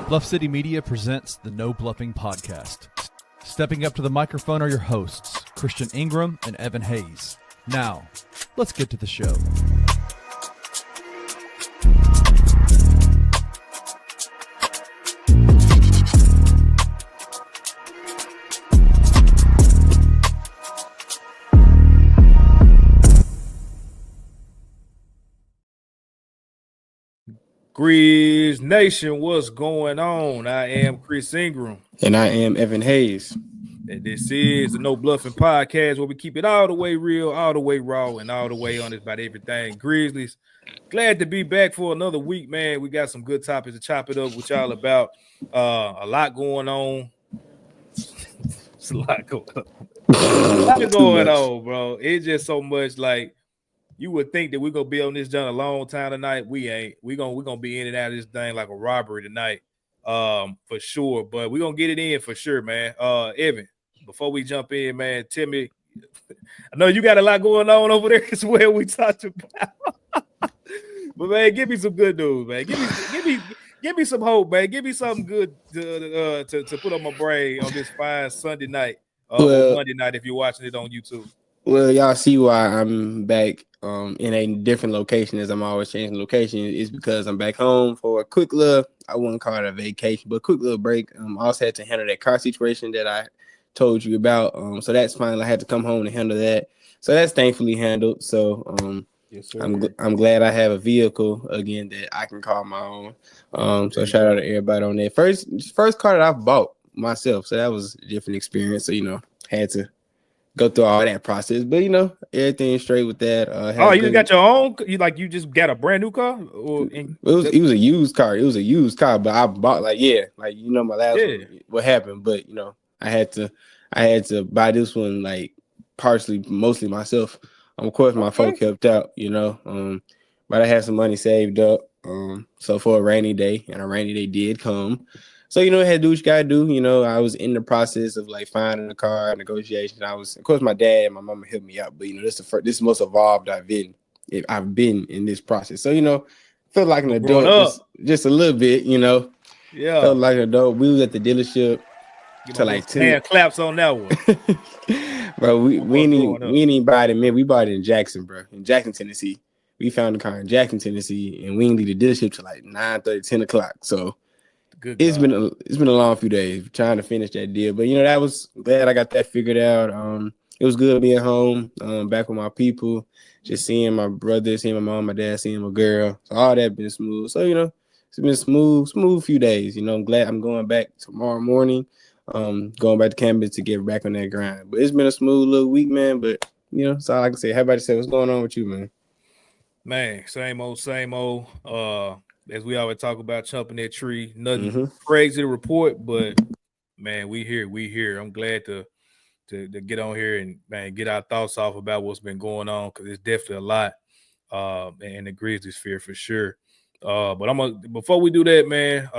Bluff City Media presents the No Bluffing Podcast. Stepping up to the microphone are your hosts, Christian Ingram and Evan Hayes. Now, let's get to the show. Grizz Nation, what's going on? I am Chris Ingram. And I am Evan Hayes. And this is the No Bluffing Podcast, where we keep it all the way real, all the way raw, and all the way honest about everything Grizzlies. Glad to be back for another week, man. We got some good topics to chop it up with y'all about. A lot going on. It's a lot going on. A lot going on, bro. It's just so much like you would think that we're gonna be on this joint a long time tonight. We ain't. We're gonna be in and out of this thing like a robbery tonight, for sure. But we're gonna get it in for sure, man. Evan, before we jump in, man, tell me. I know you got a lot going on over there as well. We talked about, but man, give me some good news, man. Give me some hope, man. Give me something good to put on my brain on this fine Sunday night, Monday night if you're watching it on YouTube. Well, y'all see why I'm back in a different location, as I'm always changing location, is because I'm back home for a quick little, I wouldn't call it a vacation, but a quick little break. I also had to handle that car situation that I told you about. So that's fine. I had to come home to handle that. So that's thankfully handled. So yes, I'm glad I have a vehicle again that I can call my own. So shout out to everybody on that. First car that I've bought myself. So that was a different experience. So, had to go through all that process, but everything's straight with that. You got your own? You just got a brand new car? It was a used car. It was a used car, but I bought my last one, what happened. But I had to buy this one mostly myself. Of course, my folk helped out, but I had some money saved up. So for a rainy day, and a rainy day did come. So, I had to do what you got to do. I was in the process of finding a car, negotiation. Of course, my dad and my mama helped me out, but this is the most evolved I've been in this process. So, felt like an adult just a little bit, Yeah. Felt like an adult. We was at the dealership to 10 claps on that one. Bro, we didn't even buy it, man. We bought it in Jackson, bro. In Jackson, Tennessee. We found the car in Jackson, Tennessee, and we didn't leave the dealership till 9:30, 10 o'clock. So it's been a long few days trying to finish that deal, but that was glad I got that figured out. It was good being home, back with my people, just seeing my brother, seeing my mom, my dad, seeing my girl. So all that been smooth. So it's been smooth few days. I'm glad I'm going back tomorrow morning, going back to campus to get back on that grind. But it's been a smooth little week, man. But that's all I can say. How about you say? What's going on with you, man? Man, same old. As we always talk about, chopping that tree. Nothing crazy to report, but man, we here. I'm glad to get on here and man get our thoughts off about what's been going on, because it's definitely a lot in the Grizzlies sphere for sure. But before we do that, man,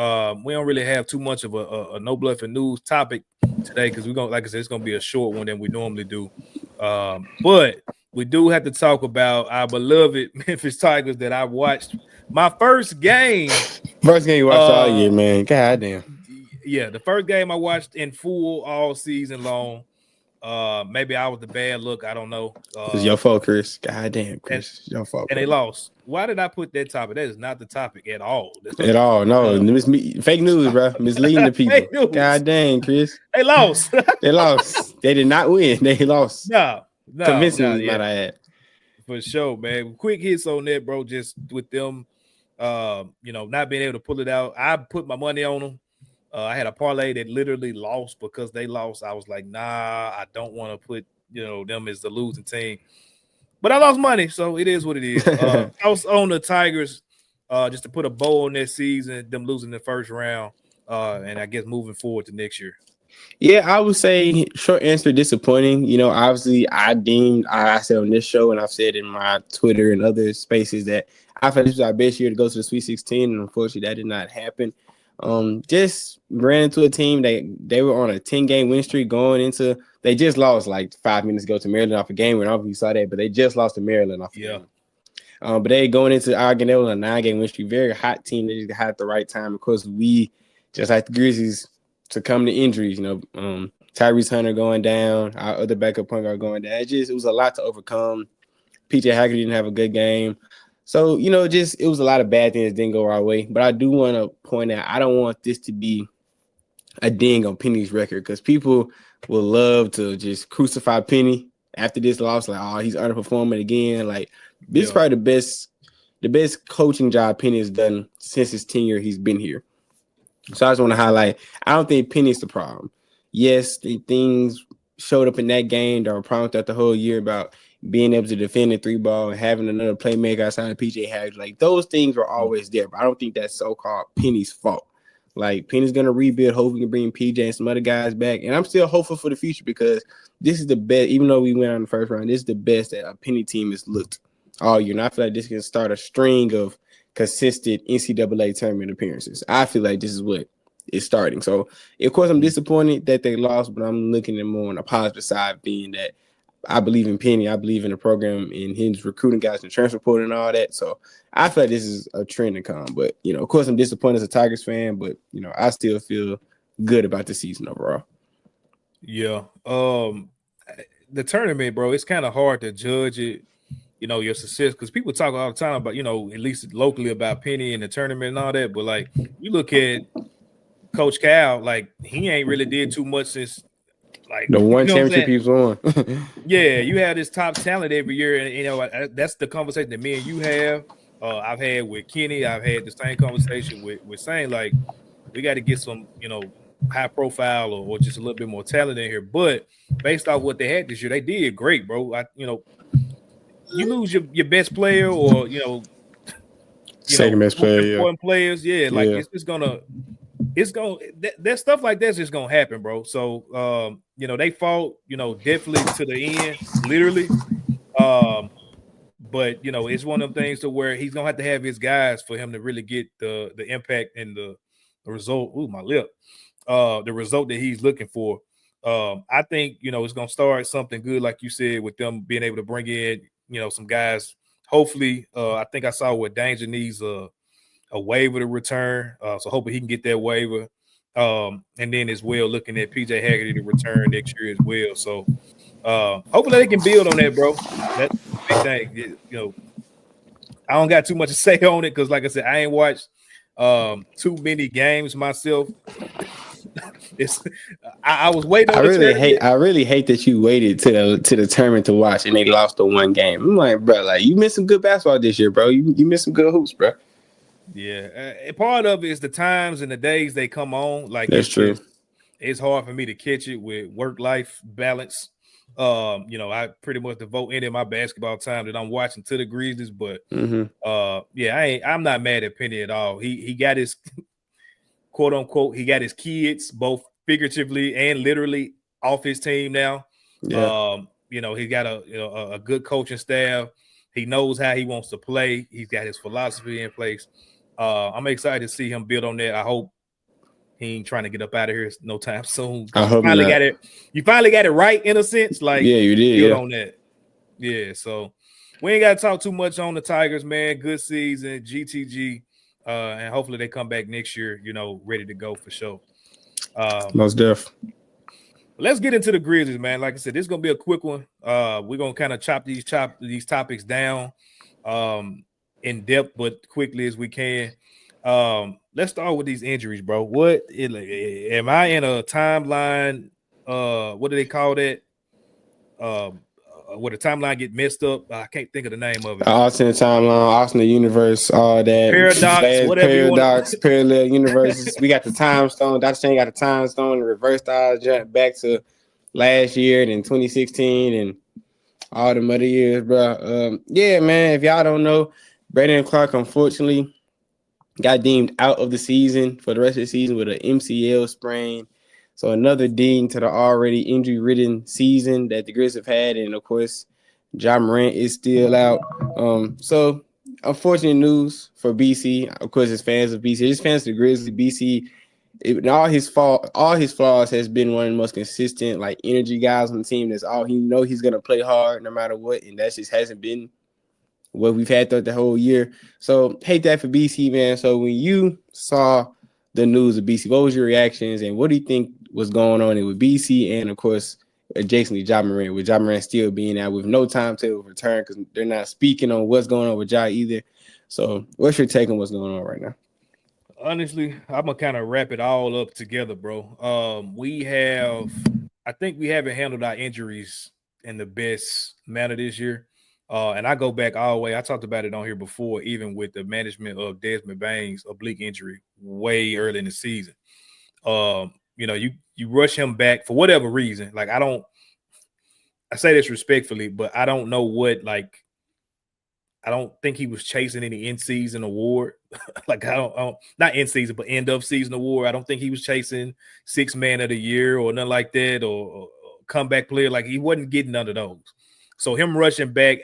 we don't really have too much of a no bluffing news topic today, because we're gonna, like I said, it's gonna be a short one than we normally do. But we do have to talk about our beloved Memphis Tigers that I watched. My first game. First game you watched all year, man. God damn. Yeah, the first game I watched in full all season long. Maybe I was the bad look. I don't know. It's your fault, Chris. God damn, Chris. Your fault. And they lost. Why did I put that topic? That is not the topic at all. At all. No. Fake news, bro. Misleading the people. God dang, Chris. They lost. They lost. They did not win. They lost. No. Convincingly, might I add. For sure, man. Quick hits on that, bro. Just with them, not being able to pull it out. I put my money on them. I had a parlay that literally lost because they lost. I was like, nah, I don't want to put, them as the losing team. But I lost money, so it is what it is. I was on the Tigers just to put a bow on that season, them losing the first round, and I guess moving forward to next year. Yeah, I would say short answer, disappointing. Obviously I said on this show, and I've said in my Twitter and other spaces that I thought this was our best year to go to the Sweet 16, and unfortunately that did not happen. Just ran into a team they were on a 10-game win streak going into. They just lost 5 minutes ago to Maryland off a game. I don't know if you saw that, but they just lost to Maryland off a game. But they going into Oregon, they was a 9-game win streak, very hot team. They just had the right time. Of course, we just like the Grizzlies succumb to injuries. Tyrese Hunter going down, our other backup point guard going down. It was a lot to overcome. PJ Haggard didn't have a good game. So, it was a lot of bad things that didn't go our way. But I do want to point out, I don't want this to be a ding on Penny's record because people will love to just crucify Penny after this loss. Like, oh, he's underperforming again. Like, this is probably the best coaching job Penny has done since his tenure he's been here. So I just want to highlight, I don't think Penny's the problem. Yes, the things showed up in that game that were problem throughout the whole year about being able to defend the 3-ball and having another playmaker outside of PJ Haggard. Like, those things were always there, but I don't think that's so-called Penny's fault. Like, Penny's going to rebuild. Hopefully, we can bring PJ and some other guys back. And I'm still hopeful for the future because this is the best, even though we went on the first round, this is the best that a Penny team has looked all year. And I feel like this can start a string of consistent NCAA tournament appearances. I feel like this is what is starting. So, of course, I'm disappointed that they lost, but I'm looking at more on the positive side, being that I believe in Penny. I believe in the program and his recruiting guys and transfer portal and all that. So I feel like this is a trend to come. But, of course, I'm disappointed as a Tigers fan, but, I still feel good about the season overall. Yeah. The tournament, bro, it's kind of hard to judge it, your success, because people talk all the time about, at least locally about Penny and the tournament and all that. But, like, you look at Coach Cal, like, he ain't really did too much since, like, the one championship he's won. Yeah, you have this top talent every year, and that's the conversation that me and you have. I've had with Kenny. I've had the same conversation with saying, like, we got to get some, high profile or just a little bit more talent in here. But based off what they had this year, they did great, bro. You lose your best player or second best player, important players, it's gonna that stuff like that's just gonna happen, bro. So they fought, definitely to the end, literally. But it's one of them things to where he's gonna have his guys for him to really get the impact and the result. Ooh, my lip. The result that he's looking for. I think it's gonna start something good, like you said, with them being able to bring in some guys. Hopefully, I think I saw what Danger needs a waiver to return. So hopefully he can get that waiver. And then as well, looking at PJ Haggerty to return next year as well. So hopefully they can build on that, bro. That's the big thing. I don't got too much to say on it because, like I said, I ain't watched too many games myself. I was waiting on I really hate that you waited to the tournament to watch and they lost the one game. I'm like, bro, like, you missed some good basketball this year, bro. You missed some good hoops, bro. Yeah, part of it is the times and the days they come on. Like, that's true. It's hard for me to catch it with work-life balance. I pretty much devote any of my basketball time that I'm watching to the Grizzlies. But I'm not mad at Penny at all. He got his quote unquote. He got his kids both figuratively and literally off his team now. Yeah. He got a good coaching staff. He knows how he wants to play. He's got his philosophy in place. I'm excited to see him build on that. I hope he ain't trying to get up out of here no time soon. I hope you finally got it right in a sense. Like, yeah, you did. Build on that. Yeah, so we ain't got to talk too much on the Tigers, man. Good season, GTG, and hopefully they come back next year, ready to go for sure. Most def. Let's get into the Grizzlies, man. Like I said, this is gonna be a quick one. We're gonna kind of chop these topics down in depth, but quickly as we can. Let's start with these injuries, bro. Am I in a timeline? What do they call that? Where the timeline get messed up? I can't think of the name of it. Alternate timeline, alternate universe, all that. Paradox, parallel universes. We got the time stone. Dr. Shane got the time stone. The reverse style jump back to last year and 2016 and all the other years, bro. Yeah, man. If y'all don't know, Brandon Clark unfortunately got deemed out of the season for the rest of the season with an MCL sprain. So another ding to the already injury-ridden season that the Grizz have had. And, of course, Ja Morant is still out. So unfortunate news for BC. Of course, as fans of BC. As fans of the Grizzlies, BC, all his flaws has been one of the most consistent, like, energy guys on the team. That's all he know. He's going to play hard no matter what. And that just hasn't been what we've had throughout the whole year. So hate that for BC, man. So when you saw the news of BC? What was your reactions, and what do you think was going on with BC and, of course, adjacently Ja Morant, with Ja Morant still being out with no timetable return because they're not speaking on what's going on with Ja either. So what's your take on what's going on right now? Honestly, I'm gonna kind of wrap it all up together, bro. I think we haven't handled our injuries in the best manner this year. And I go back all the way. I talked about it on here before, even with the management of Desmond Bane's oblique injury way early in the season. You rush him back for whatever reason. Like, I say this respectfully, but I don't know what, like, I don't think he was chasing any in-season award. Like, I don't not in-season, but end-of-season award. I don't think he was chasing sixth man of the year or nothing like that, or comeback player. Like, he wasn't getting none of those. So him rushing back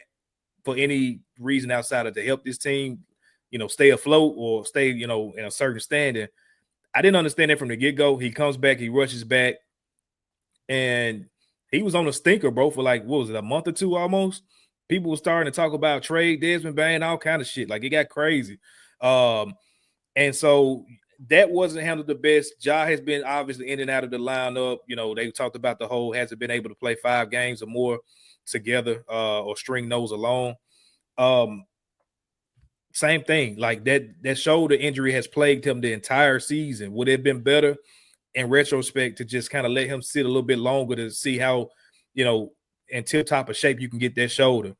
for any reason outside of to help this team, stay afloat or stay, in a certain standing, I didn't understand that from the get-go. He comes back, he rushes back, and he was on a stinker, bro, for like, what was it, a month or two almost? People were starting to talk about trade Desmond Bane, all kind of shit. Like, it got crazy. And so that wasn't handled the best. Ja has been obviously in and out of the lineup. They talked about the whole hasn't been able to play 5 games or more together or string those along. Same thing. Like, that shoulder injury has plagued him the entire season. Would it have been better in retrospect to just kind of let him sit a little bit longer to see how, in tip-top of shape you can get that shoulder?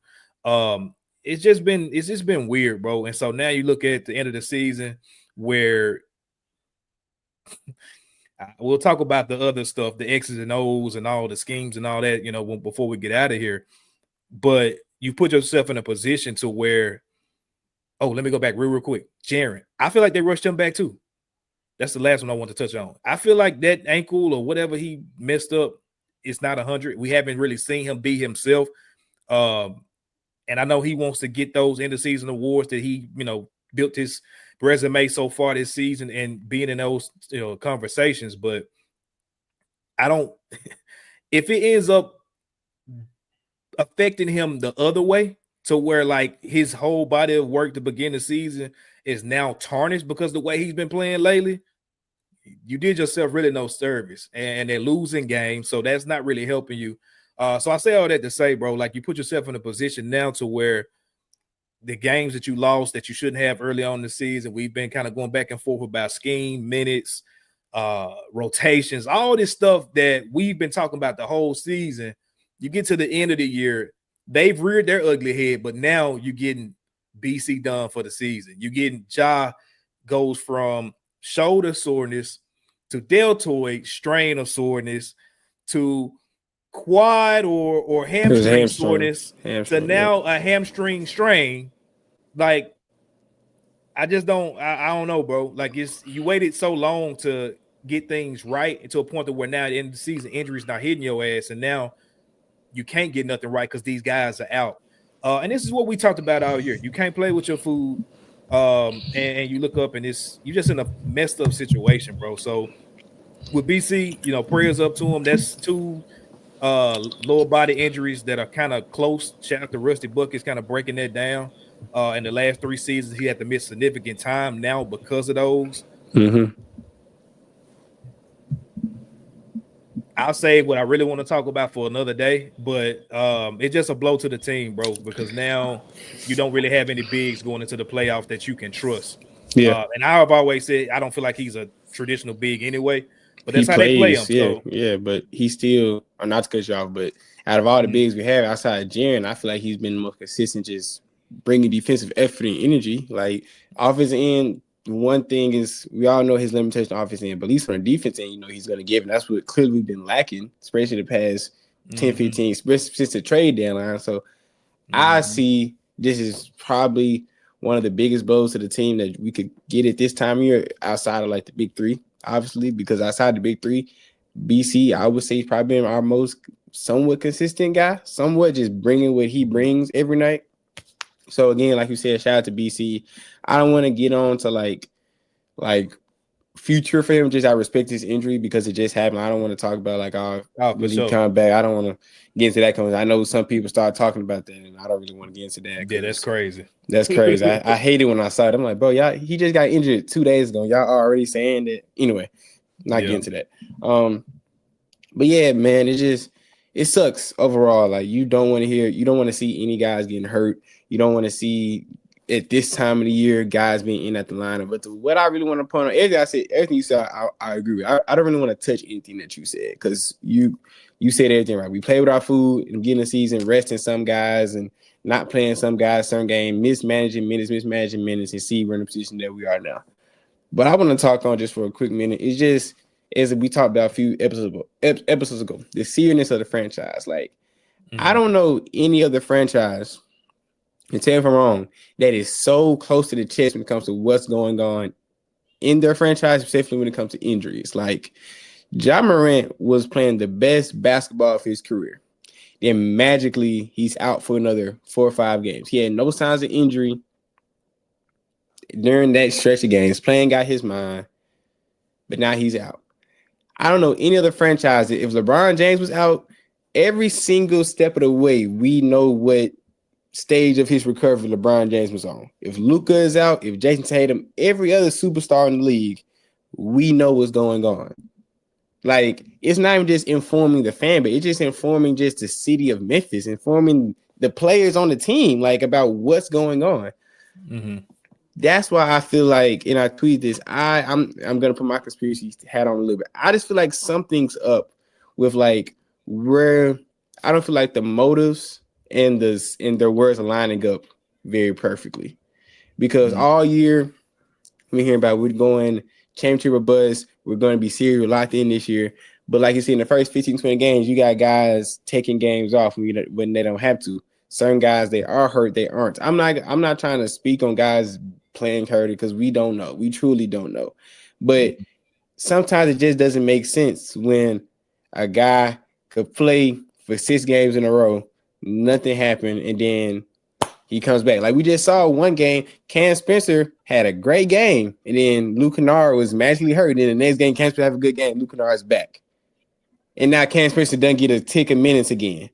It's just been weird, bro. And so now you look at the end of the season where we'll talk about the other stuff, the X's and O's and all the schemes and all that, before we get out of here. But you put yourself in a position to where, let me go back real quick. Jaren, I feel like they rushed him back too. That's the last one I want to touch on. I feel like that ankle or whatever he messed up, it's not 100. We haven't really seen him be himself. And I know he wants to get those end of season awards that he, built his resume so far this season and being in those, conversations. But I don't, if it ends up affecting him the other way to where like his whole body of work to begin the season is now tarnished because the way he's been playing lately, you did yourself really no service, and they're losing games. So that's not really helping you. So I say all that to say, bro, like, you put yourself in a position now to where the games that you lost that you shouldn't have early on in the season, we've been kind of going back and forth about scheme, minutes, rotations, all this stuff that we've been talking about the whole season. You get to the end of the year, they've reared their ugly head, but now you're getting BC done for the season. You're getting Ja goes from shoulder soreness to deltoid strain of soreness to quad or hamstring soreness to now a hamstring strain. Like, I don't know, bro. Like, you waited so long to get things right to a point where now at the end of the season, injuries not hitting your ass, and now you can't get nothing right because these guys are out. And this is what we talked about all year. You can't play with your food. And you look up and you're just in a messed up situation, bro. So with BC, prayers up to him. That's 2 lower body injuries that are kind of close. Shout out to Rusty Buckets kind of breaking that down. In the last 3 seasons, he had to miss significant time now because of those. Mm-hmm. I'll save what I really want to talk about for another day, but it's just a blow to the team, bro, because now you don't really have any bigs going into the playoffs that you can trust. Yeah. And I've always said I don't feel like he's a traditional big anyway, but that's how they play him. Yeah, yeah, but he's still, not to cut you off, but out of all the bigs we have outside of Jaren, I feel like he's been the most consistent, just bringing defensive effort and energy. Like, offensive end, one thing is we all know his limitation on offense end, but at least on the defense end, he's going to give. And that's what clearly we've been lacking, especially the past 10, 15, since the trade deadline. So I see this is probably one of the biggest blows to the team that we could get at this time of year outside of like the big 3, obviously, because outside the big 3, BC, I would say, he's probably been our most somewhat consistent guy, somewhat just bringing what he brings every night. So again, like you said, shout out to BC. I don't want to get on to like future for him. Just I respect his injury because it just happened. I don't want to talk about like when he come back. I don't want to get into that because I know some people start talking about that, and I don't really want to get into that. Yeah, that's crazy. That's crazy. I hate it when I saw it. I'm like, bro, y'all, he just got injured 2 days ago. Y'all are already saying that. Anyway, not get into that. But yeah, man, it sucks overall. Like you don't want to see any guys getting hurt. You don't want to see at this time of the year guys being in at the lineup. But what I really want to point on, everything you said, I agree with. I don't really want to touch anything that you said because you said everything right. We play with our food and beginning of the season, resting some guys and not playing some guys, certain game, mismanaging minutes, and see we're in the position that we are now. But I want to talk on just for a quick minute. It's just as we talked about a few episodes ago, the seriousness of the franchise. Like, I don't know any other franchise, and tell me if I'm wrong, that is so close to the chest when it comes to what's going on in their franchise, especially when it comes to injuries. Like, Ja Morant was playing the best basketball of his career. Then magically, he's out for another 4 or 5 games. He had no signs of injury during that stretch of games. Playing got his mind, but now he's out. I don't know any other franchise that if LeBron James was out, every single step of the way, we know what stage of his recovery LeBron James was on. If Luka is out, if Jason Tatum, every other superstar in the league, we know what's going on. Like, it's not even just informing the fan, but it's just informing just the city of Memphis, informing the players on the team, like, about what's going on. Mm-hmm. That's why I feel like, and I tweet this, I'm gonna put my conspiracy hat on a little bit. I just feel like something's up with like where I don't feel like the motives and their words are lining up very perfectly. Because all year we hear about we're going championship or buzz, we're going to be serious, we're locked in this year. But like you see in the first 15, 20 games, you got guys taking games off when they don't have to. Certain guys, they are hurt, they aren't. I'm not trying to speak on guys playing hurt because we don't know. We truly don't know. But sometimes it just doesn't make sense when a guy could play for 6 games in a row, nothing happened, and then he comes back. Like we just saw one game, Cam Spencer had a great game, and then Luke Kennard was magically hurt. And then the next game, Cam Spencer have a good game, Luke Kennard is back. And now Cam Spencer doesn't get a tick of minutes again.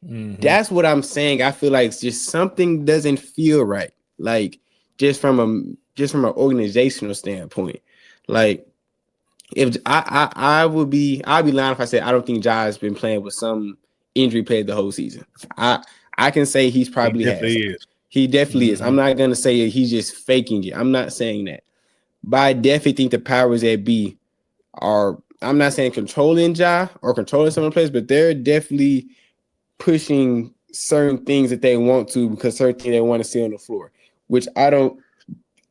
Mm-hmm. That's what I'm saying. I feel like it's just something doesn't feel right. Like just from an organizational standpoint. Like if I'd be lying if I said I don't think Ja has been playing with some injury played the whole season. I can say he's probably He definitely is. I'm not gonna say he's just faking it. I'm not saying that. But I definitely think the powers that be are, I'm not saying controlling Ja or controlling some of the players, but they're definitely pushing certain things that they want to because certain things they want to see on the floor, which I don't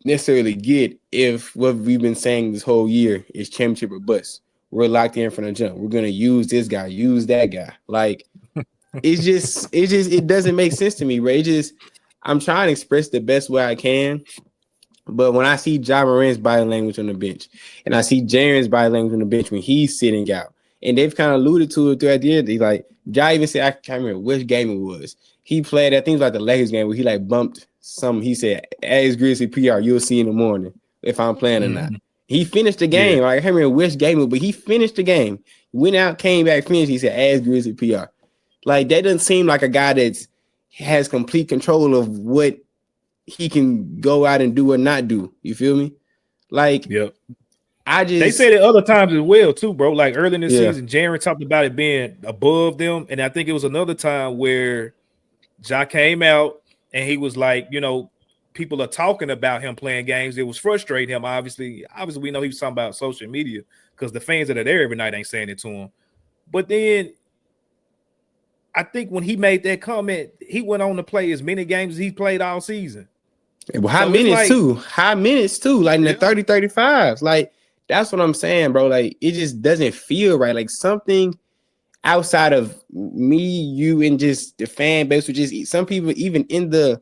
necessarily get if what we've been saying this whole year is championship or bust. We're locked in from the jump. We're going to use this guy, use that guy. Like, it doesn't make sense to me, right? I'm trying to express the best way I can. But when I see Ja Morant's body language on the bench and I see Jaren's body language on the bench when he's sitting out, and they've kind of alluded to it throughout the year. He's like, Ja even said, I can't remember which game it was. He played, I think it was like the Lakers game where he like bumped some. He said, as Grizzly PR, you'll see in the morning if I'm playing or not. He finished the game. Yeah. Like, I can't remember which game it was, but he finished the game. Went out, came back, finished. He said, as Grizzly PR. Like, that doesn't seem like a guy that has complete control of what he can go out and do or not do. You feel me? Like, yep. They said it other times as well, too, bro. Like early in the season, Jaren talked about it being above them. And I think it was another time where Ja came out and he was like, you know, people are talking about him playing games. It was frustrating him. Obviously, we know he was talking about social media because the fans that are there every night ain't saying it to him. But then I think when he made that comment, he went on to play as many games as he played all season. Well, high minutes too. Like in the 30, 35s. Like, that's what I'm saying, bro. Like, it just doesn't feel right. Like, something outside of me, you, and just the fan base, or just some people even in the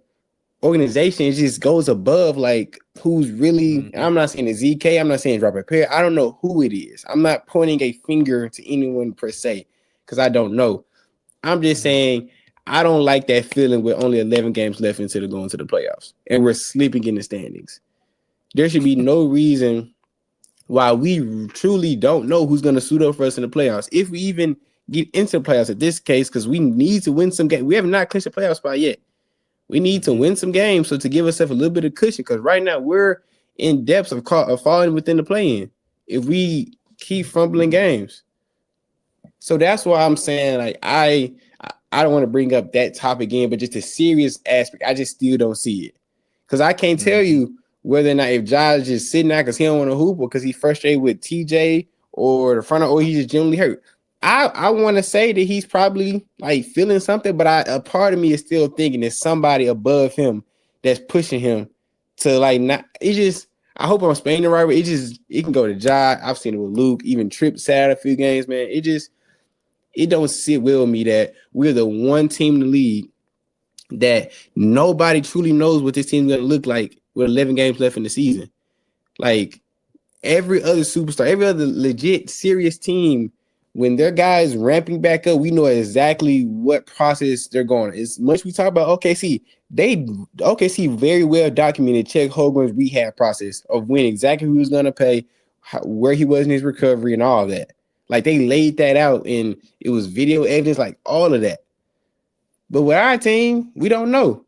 organization, it just goes above, like, who's really, I'm not saying it's ZK, I'm not saying drop a pair. I don't know who it is. I'm not pointing a finger to anyone per se, because I don't know. I'm just saying I don't like that feeling with only 11 games left until they're going to the playoffs and we're sleeping in the standings. There should be no reason while we truly don't know who's going to suit up for us in the playoffs, if we even get into the playoffs at this case, because we need to win some games. We have not clinched a playoff spot yet. We need to win some games so to give ourselves a little bit of cushion, because right now we're in depths of falling within the play-in if we keep fumbling games. So that's why I'm saying, like, I don't want to bring up that topic again, but just a serious aspect, I just still don't see it. Because I can't tell you whether or not if Josh is sitting there because he don't want to hoop or because he's frustrated with TJ or the front or he's just generally hurt. I want to say that he's probably like feeling something, but a part of me is still thinking there's somebody above him that's pushing him to like not. It just, I hope I'm explaining the right way. It can go to Ja. I've seen it with Luke, even Tripp sat a few games, man. It don't sit well with me that we're the one team in the league that nobody truly knows what this team's gonna look like with 11 games left in the season. Like every other superstar, every other legit serious team, when their guys ramping back up, we know exactly what process they're going. As much we talk about OKC, OKC very well documented Chet Holmgren's rehab process of when exactly who was going to pay, where he was in his recovery, and all of that. Like they laid that out, and it was video evidence, like all of that. But with our team, we don't know.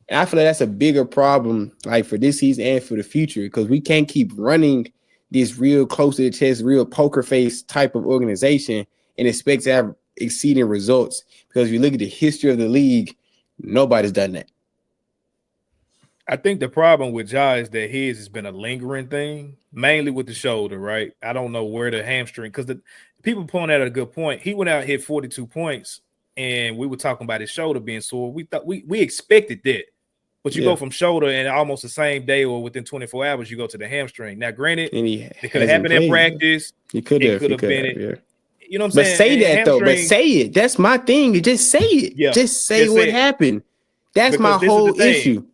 And I feel like that's a bigger problem, like for this season and for the future, because we can't keep running this real close to the chest, real poker face type of organization and expect to have exceeding results. Because if you look at the history of the league, nobody's done that. I think the problem with Ja is that his has been a lingering thing, mainly with the shoulder, right? I don't know where the hamstring, because the people point out a good point. He went out and hit 42 points, and we were talking about his shoulder being sore. We thought we expected that. But you go from shoulder and almost the same day or within 24 hours, you go to the hamstring. Now, granted, it could have happened in practice. It could have been it. Yeah. You know what I'm saying? But say that, though. But say it. That's my thing. Just say it. Yeah. Just say what happened. That's my whole issue.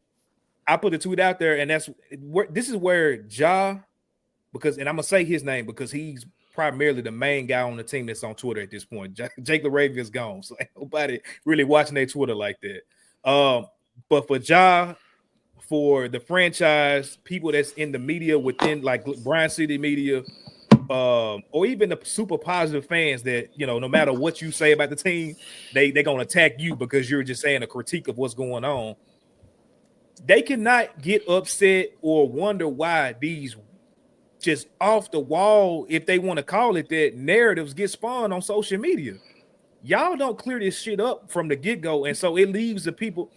I put the tweet out there, and this is where Ja, and I'm going to say his name because he's primarily the main guy on the team that's on Twitter at this point. Jake LaRavia is gone, so ain't nobody really watching their Twitter like that. But for Ja, for the franchise, people that's in the media within like Bryan City media, or even the super positive fans that, you know, no matter what you say about the team, they're going to attack you because you're just saying a critique of what's going on. They cannot get upset or wonder why these just off the wall, if they want to call it that, narratives get spawned on social media. Y'all don't clear this shit up from the get-go, and so it leaves the people.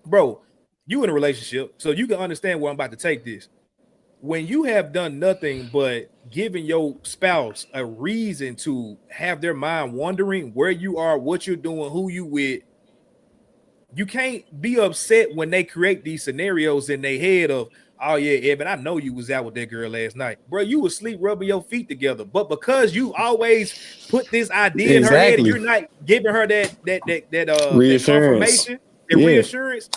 Bro, you in a relationship, so you can understand where I'm about to take this. When you have done nothing but giving your spouse a reason to have their mind wondering where you are, what you're doing, who you with, you can't be upset when they create these scenarios in their head of, oh yeah, Evan, I know you was out with that girl last night. Bro, you was sleep rubbing your feet together. But because you always put this idea in her head and you're not giving her that confirmation, reassurance,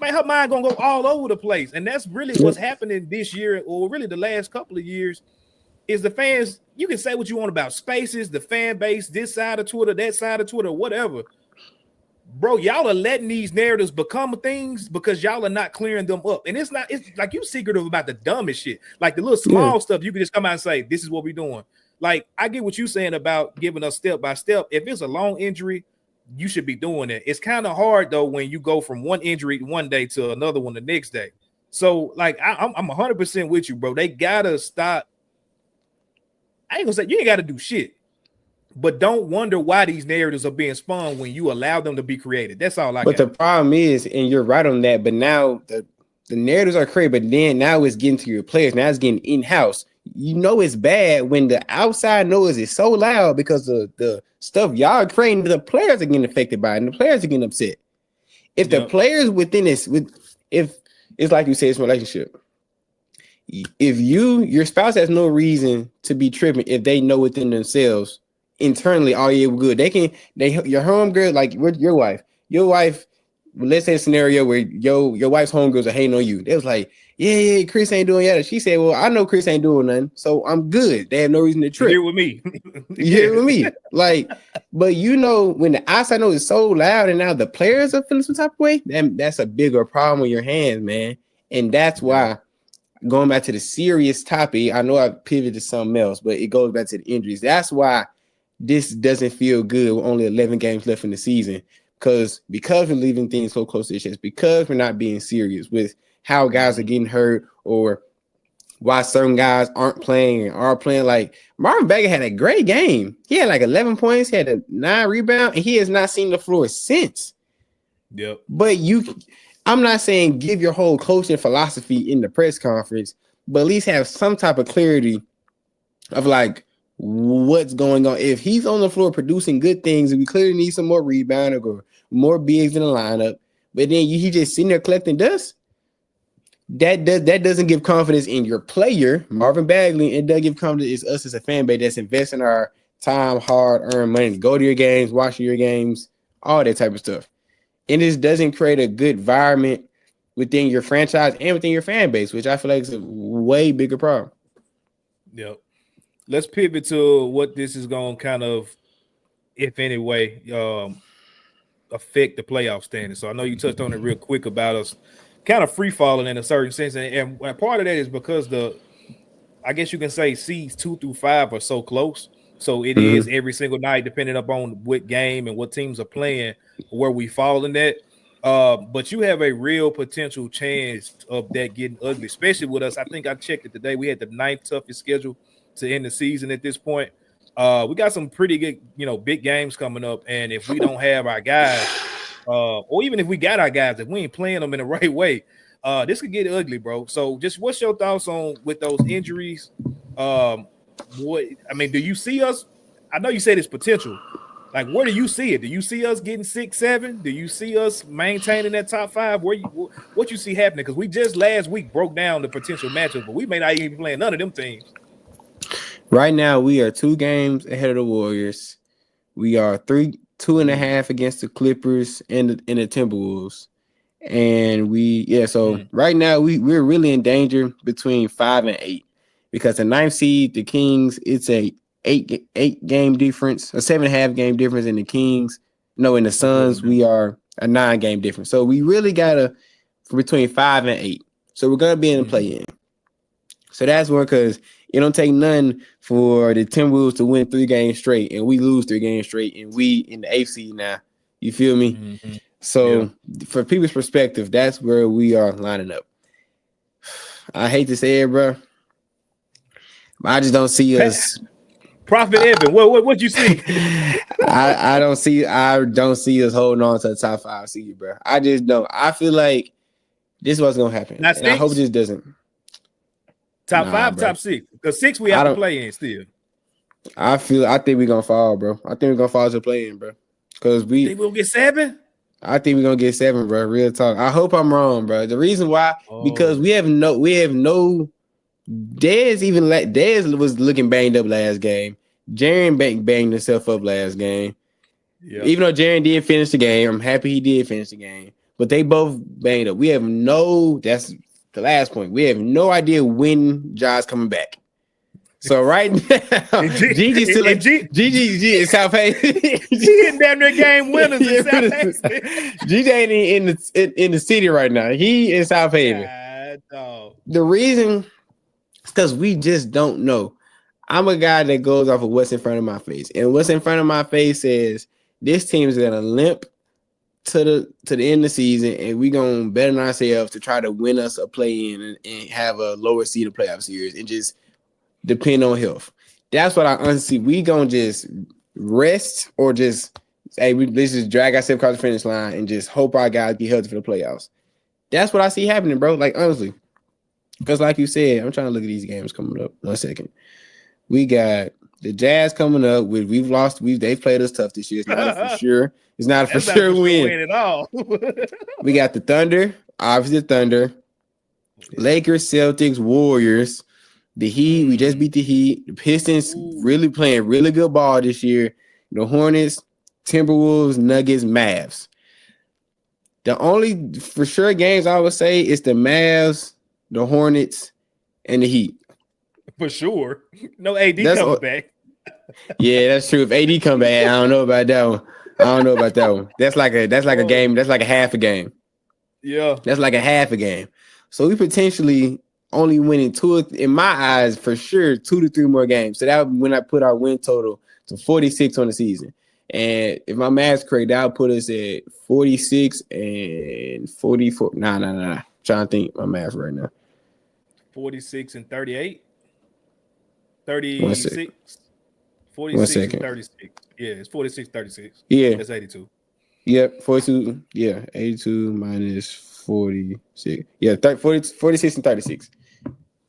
man, her mind gonna go all over the place. And that's really what's happening this year, or really the last couple of years, is the fans. You can say what you want about Spaces, the fan base, this side of Twitter, that side of Twitter, whatever. Bro, y'all are letting these narratives become things because y'all are not clearing them up. And it's like you secretive about the dumbest shit. Like the little small stuff, you can just come out and say, this is what we're doing. Like, I get what you're saying about giving us step by step. If it's a long injury, you should be doing it. It's kind of hard, though, when you go from one injury one day to another one the next day. So, like, I'm 100% with you, bro. They got to stop. I ain't going to say you ain't got to do shit. But don't wonder why these narratives are being spun when you allow them to be created. That's all I got. But the problem is, and you're right on that, but now the narratives are created, but then now it's getting to your players. Now it's getting in-house. You know it's bad when the outside noise is so loud because of the stuff y'all are creating, the players are getting affected by it, and the players are getting upset. If the players within this, if it's like you say, it's a relationship. If your spouse has no reason to be tripping if they know within themselves internally, oh yeah, we're good. Your homegirl, like your wife, let's say a scenario where your wife's homegirls are hating on you. They was like, yeah, Chris ain't doing that. She said, well, I know Chris ain't doing nothing, so I'm good. They have no reason to trip. You're with me. You're with me. Like, but you know, when the outside noise is so loud and now the players are feeling some type of way, then that's a bigger problem on your hands, man. And that's why going back to the serious topic, I know I pivoted to something else, but it goes back to the injuries. That's why this doesn't feel good with only 11 games left in the season. Because we're leaving things so close to the chest, because we're not being serious with how guys are getting hurt or why certain guys aren't playing and are playing. Like Marvin Bagley had a great game. He had like 11 points, he had a 9 rebound, and he has not seen the floor since. Yep. But I'm not saying give your whole coaching philosophy in the press conference, but at least have some type of clarity of like what's going on. If he's on the floor producing good things, and we clearly need some more rebounding or more bigs in the lineup, but then he just sitting there collecting dust, that doesn't give confidence in your player, Marvin Bagley. It doesn't give confidence in us as a fan base that's investing our time, hard-earned money to go to your games, watch your games, all that type of stuff. And this doesn't create a good environment within your franchise and within your fan base, which I feel like is a way bigger problem. Yep. Let's pivot to what this is going to kind of, if any way, affect the playoff standing. So I know you touched on it real quick about us kind of free falling in a certain sense. And part of that is because I guess you can say seeds 2 through 5 are so close. So it is every single night, depending upon what game and what teams are playing, where we fall in that. But you have a real potential chance of that getting ugly, especially with us. I think I checked it today. We had the 9th toughest schedule to end the season at this point. We got some pretty good, big games coming up. And if we don't have our guys, or even if we got our guys, if we ain't playing them in the right way, this could get ugly, bro. So just what's your thoughts on with those injuries? Do you see us? I know you said it's potential. Like, where do you see it? Do you see us getting 6, 7? Do you see us maintaining that top 5? What you see happening? Because we just last week broke down the potential matchups, but we may not even be playing none of them teams. Right now, we are 2 games ahead of the Warriors. We are 2.5 against the Clippers and the Timberwolves. And right now we're really in danger between 5 and 8. Because the 9th seed, the Kings, it's a 8 game difference, a 7.5 game difference in the Kings. No, in the Suns, we are a 9 game difference. So we really gotta between 5 and 8. So we're gonna be in the play-in. So that's one, because it don't take none for the Timberwolves to win 3 games straight, and we lose 3 games straight, and we in the 8th seed now. You feel me? Mm-hmm. So for people's perspective, that's where we are lining up. I hate to say it, bro. I just don't see us. Prophet Evan, what you see? I don't see us holding on to the top 5 seed, bro. I just don't. I feel like this is what's gonna happen. And I hope this doesn't. Top 5, bro. Top 6. Because 6 we have to play in still. I think we're gonna fall, bro. I think we're gonna fall to play in, bro. Because think we'll get 7? I think we're gonna get 7, bro. Real talk. I hope I'm wrong, bro. The reason why, because we have no. Dez was looking banged up last game. Jaren banged himself up last game. Yep. Even though Jaren did finish the game, I'm happy he did finish the game. But they both banged up. That's the last point. We have no idea when Ja's coming back. So right now, Gigi's still Gigi is South Haven. She getting damn near game winners in South Haven. Gigi ain't in the city right now. He in South Haven. The reason is because we just don't know. I'm a guy that goes off of what's in front of my face. And what's in front of my face is this team is gonna limp to the end of the season, and we're gonna bet on ourselves to try to win us a play-in and have a lower seeded playoff series and just depend on health. That's what I honestly we gonna just rest or just let's just drag ourselves across the finish line and just hope our guys get healthy for the playoffs. That's what I see happening, bro. Like honestly. Because like you said, I'm trying to look at these games coming up. 1 second. We got the Jazz coming up. They've played us tough this year. It's not a for sure. It's not a for sure win at all. We got the Thunder, obviously the Thunder, Lakers, Celtics, Warriors, the Heat. We just beat the Heat. The Pistons really playing really good ball this year. The Hornets, Timberwolves, Nuggets, Mavs. The only for sure games I would say is the Mavs, the Hornets, and the Heat. For sure. No AD coming back. Yeah, that's true. If AD come back, I don't know about that one. That's like a game. That's like a half a game. Yeah. That's like a half a game. So we potentially, only winning in my eyes, for sure, 2 to 3 more games. So that when I put our win total to 46 on the season. And if my math's correct, that would put us at 46 and 44. Nah. Trying to think my math right now. 46 and 38. 36. 46 and 36. Yeah, it's 46-36. Yeah. That's 82. Yep, 42. Yeah, 82 minus 46. Yeah, 46 and 36.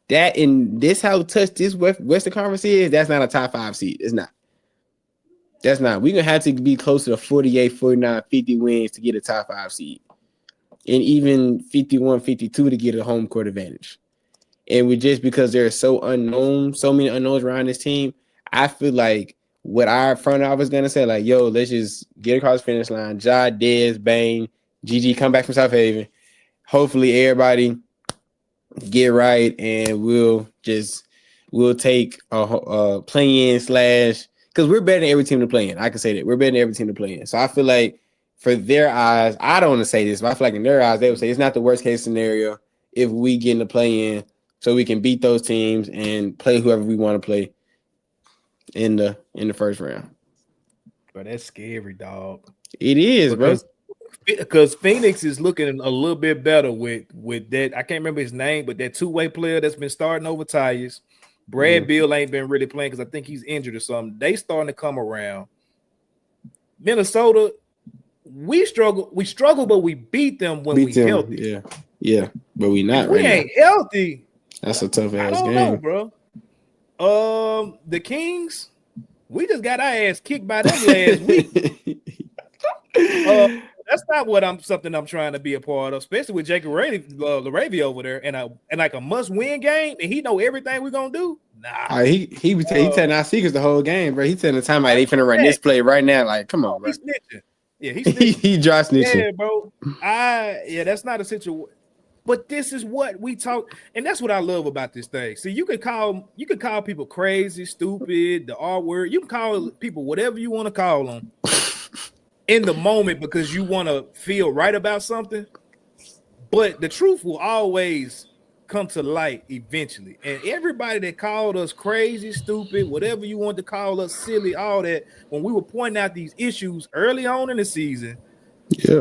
That and this how touch this Western Conference is. That's not a top 5 seed. It's not. That's not. We're going to have to be closer to 48, 49, 50 wins to get a top 5 seed. And even 51, 52 to get a home court advantage. And just because there's so many unknowns around this team, I feel like what our front office is going to say, like, yo, let's just get across the finish line. Ja, Dez, Bane, GG come back from South Haven. Hopefully everybody get right, and we'll take a play-in / because we're better than every team to play in. I can say that. We're better than every team to play in. So I feel like for their eyes, I don't want to say this, but I feel like in their eyes, they would say it's not the worst case scenario if we get in the play-in so we can beat those teams and play whoever we want to play in the first round. But that's scary, dog. It is, bro. Because Phoenix is looking a little bit better with that. I can't remember his name, but that two-way player that's been starting over Tyus. Brad Beal ain't been really playing because I think he's injured or something. They starting to come around. Minnesota, we struggle, but we beat them when we healthy. Yeah, but we not. We ain't healthy. That's a tough ass game. I don't know, bro. The Kings, we just got our ass kicked by them last week. That's not something I'm trying to be a part of, especially with Jacob LaRavia over there, and like a must-win game, and he know everything we're gonna do. Nah, he telling our secrets the whole game, bro. He telling the time they finna run this play right now. Like, come on, bro. He's snitching. Yeah, he's snitching. He dry snitching. Yeah, bro. That's not a situation. But this is what we talk, and that's what I love about this thing. See, you can call people crazy, stupid, the R word. You can call people whatever you want to call them in the moment because you want to feel right about something. But the truth will always come to light eventually. And everybody that called us crazy, stupid, whatever you want to call us, silly, all that, when we were pointing out these issues early on in the season,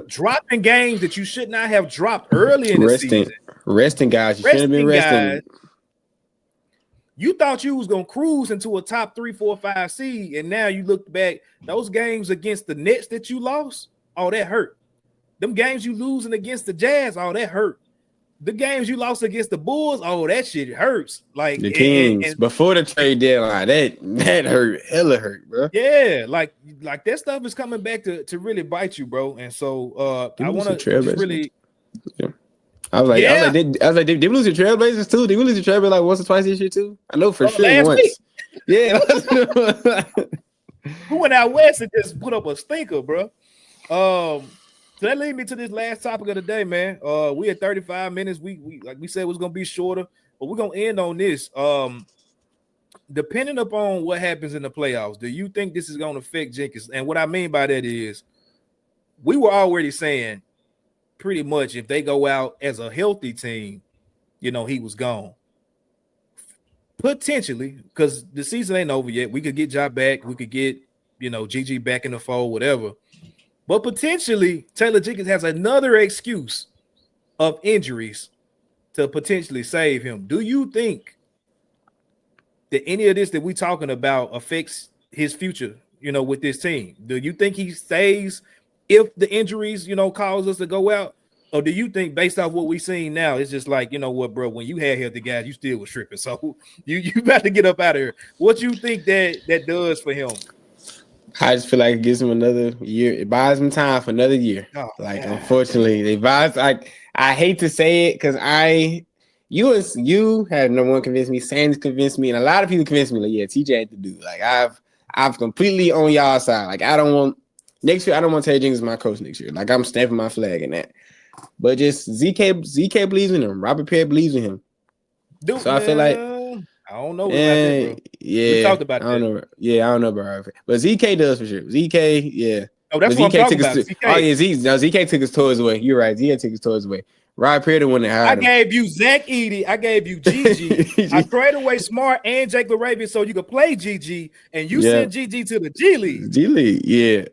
dropping games that you should not have dropped early in the season. Resting guys. You shouldn't have been resting. You thought you was going to cruise into a top 3, 4, 5 seed, and now you look back, those games against the Nets that you lost, oh, that hurt. Them games you losing against the Jazz, oh, that hurt. The games you lost against the Bulls, oh, that shit hurts. Like the Kings before the trade deadline, that hurt, hella hurt, bro. Yeah, like that stuff is coming back to really bite you, bro. And so I want to really. Yeah. I was like, did we lose the Trailblazers too? Did we lose the Trailblazers like once or twice this year too? I know for sure once. Week. Yeah. Who went out west and just put up a stinker, bro? So that leads me to this last topic of the day, man. We had 35 minutes. We like we said it was gonna be shorter, but we're gonna end on this. Depending upon what happens in the playoffs, do you think this is gonna affect Jenkins? And what I mean by that is, we were already saying pretty much if they go out as a healthy team, he was gone. Potentially, because the season ain't over yet. We could get Ja back. We could get, GG back in the fold, whatever. But potentially, Taylor Jenkins has another excuse of injuries to potentially save him. Do you think that any of this that we're talking about affects his future, with this team? Do you think he stays if the injuries, cause us to go out? Or do you think based off what we've seen now, it's just like, you know what, bro, when you had healthy guys, you still was tripping. So you got to get up out of here. What you think that does for him? I just feel like it gives him another year. It buys him time for another year. Unfortunately, they buys. I hate to say it because you have no one convinced me. Sanders convinced me, and a lot of people convinced me. Like, yeah, TJ had to do. Like, I've completely on y'all side. Like, I don't want next year. I don't want Taylor Jenkins as my coach next year. Like, I'm stamping my flag in that. But just ZK believes in him. Robert Perry believes in him. I feel like. I don't know. Yeah, we talked about that. I don't know. Yeah, I don't know about Robert. But ZK does for sure. ZK, yeah. Oh, that's what I'm talking about. ZK took his toys away. You're right. ZK took his toys away. Rod Perry the one that hired him. I gave you Zach Edey. I gave you Gigi. I traded away Smart and Jake LaRavia so you could play Gigi, and you sent Gigi to the G League. G League, yeah.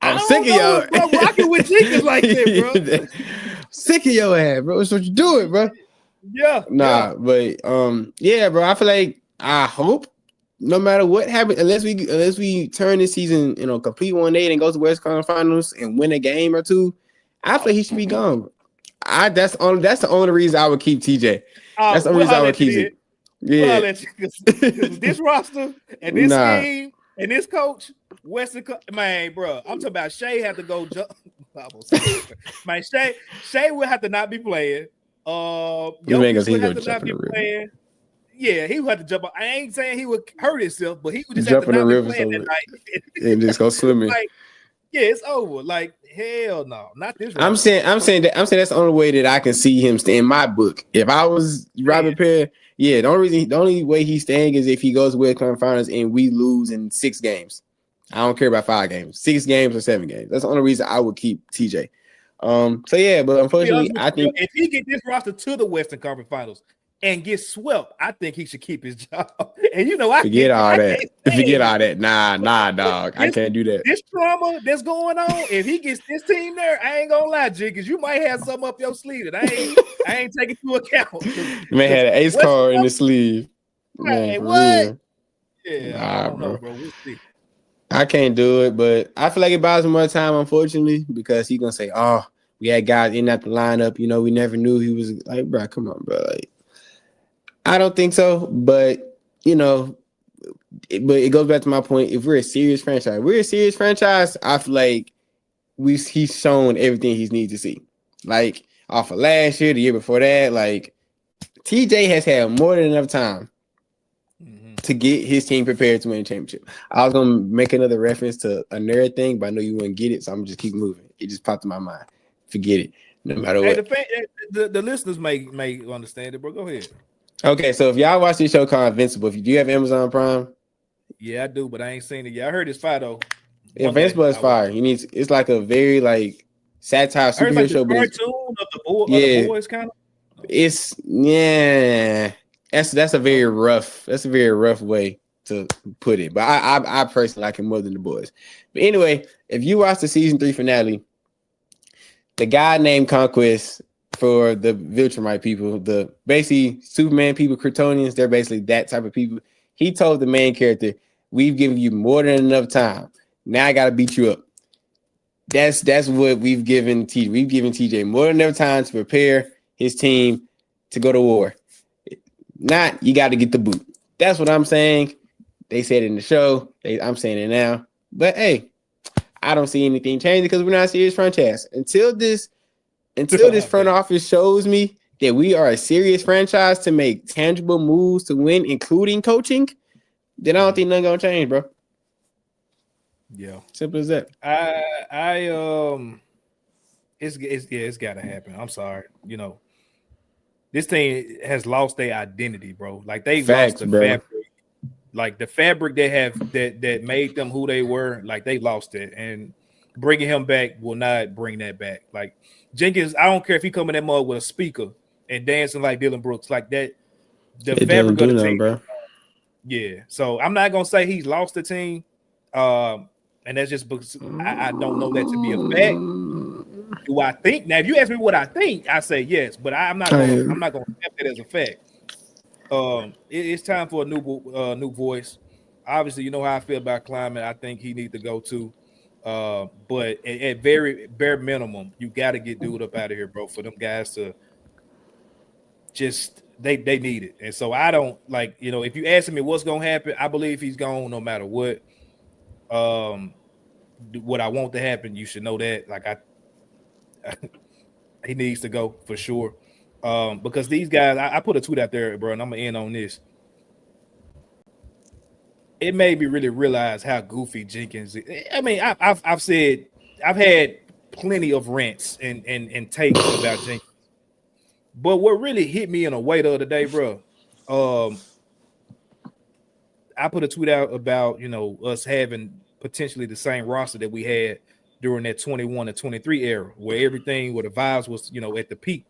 I'm sick of y'all, bro. Rocking with Jenkins like that, bro. Sick of your ass, bro. That's what you doing, bro. Yeah. But yeah, bro. I feel like I hope no matter what happens, unless we turn this season, complete 1-8 and go to West Conference Finals and win a game or two, I feel like he should be gone. That's the only reason I would keep TJ. That's the only reason I would keep it. Yeah. This roster and this team and this coach, man, bro. I'm talking about Shea had to go jump. Man, Shea will have to not be playing. Jokic would have to not be playing. Yeah, he would have to jump up. I ain't saying he would hurt himself, but he would just have to not be playing that night. And just go swimming. Yeah, it's over. Like, hell no, not this. I'm saying that's the only way that I can see him stay in my book. If I was Robert Perry, the only way he's staying is if he goes to West Conference Finals and we lose in 6 games. I don't care about 5 games, 6 games or 7 games. That's the only reason I would keep TJ. But unfortunately, I think if he get this roster to the Western Conference Finals and get swept, I think he should keep his job. And forget all that. Nah, dog. I can't do that. This trauma that's going on, if he gets this team there, I ain't gonna lie, Jig, because you might have something up your sleeve that I ain't taking into account. Man had an ace card in the sleeve. Man, what? Yeah, I don't know, bro. We'll see. I can't do it, but I feel like it buys him more time, unfortunately, because he's gonna say, "Oh, we had guys in at the lineup. We never knew he was like, bro. Come on, bro. Like, I don't think so, but but it goes back to my point. If we're a serious franchise, I feel like he's shown everything he needs to see. Like off of last year, the year before that, like TJ has had more than enough time to get his team prepared to win a championship. I was gonna make another reference to a nerd thing, but I know you wouldn't get it, so I'm gonna just keep moving. It just popped in my mind. Forget it. No matter what. The listeners may understand it, bro. Go ahead. Okay, so if y'all watch this show called Invincible, do you have Amazon Prime? Yeah, I do, but I ain't seen it yet. I heard it's fire though. Invincible is fire. It's like a very satire superhero show. Cartoon of the boys kind of. It's That's a very rough way to put it. But I personally like it more than the boys. But anyway, if you watch the season 3 finale, the guy named Conquest for the Viltrumite people, the basically Superman people, Kryptonians, they're basically that type of people. He told the main character, "We've given you more than enough time. Now I gotta beat you up." That's what we've given TJ. We've given TJ more than enough time to prepare his team to go to war. Not you got to get the boot. That's what I'm saying. They said it in the show. I'm saying it now. But hey, I don't see anything changing because we're not a serious franchise. Until this front office shows me that we are a serious franchise to make tangible moves to win, including coaching, then I don't think nothing gonna change, bro. Yeah, simple as that. It's gotta happen. I'm sorry, this thing has lost their identity, bro. Like they lost the fabric, like the fabric they have that made them who they were. Like they lost it, and bringing him back will not bring that back. Like Jenkins, I don't care if he come in that mud with a speaker and dancing like Dylan Brooks, like that. The fabric of the team, bro. Yeah. So I'm not gonna say he's lost the team, and that's just because I don't know that to be a fact. Do I think now? If you ask me what I think, I say yes, but I'm not gonna accept it as a fact. It's time for a new voice. Obviously, you know how I feel about Climate. I think he needs to go too. But at very bare minimum, you got to get dude up out of here, bro. For them guys to just they need it. And so I don't if you ask me what's gonna happen, I believe he's gone no matter what. What I want to happen, you should know that. He needs to go for sure. Because these guys, I put a tweet out there, bro, and I'm gonna end on this. It made me really realize how goofy Jenkins is. I mean, I've said I've had plenty of rants and takes about Jenkins, but what really hit me in a way the other day, bro. I put a tweet out about us having potentially the same roster that we had during that 21 to 23 era, where the vibes was at the peak.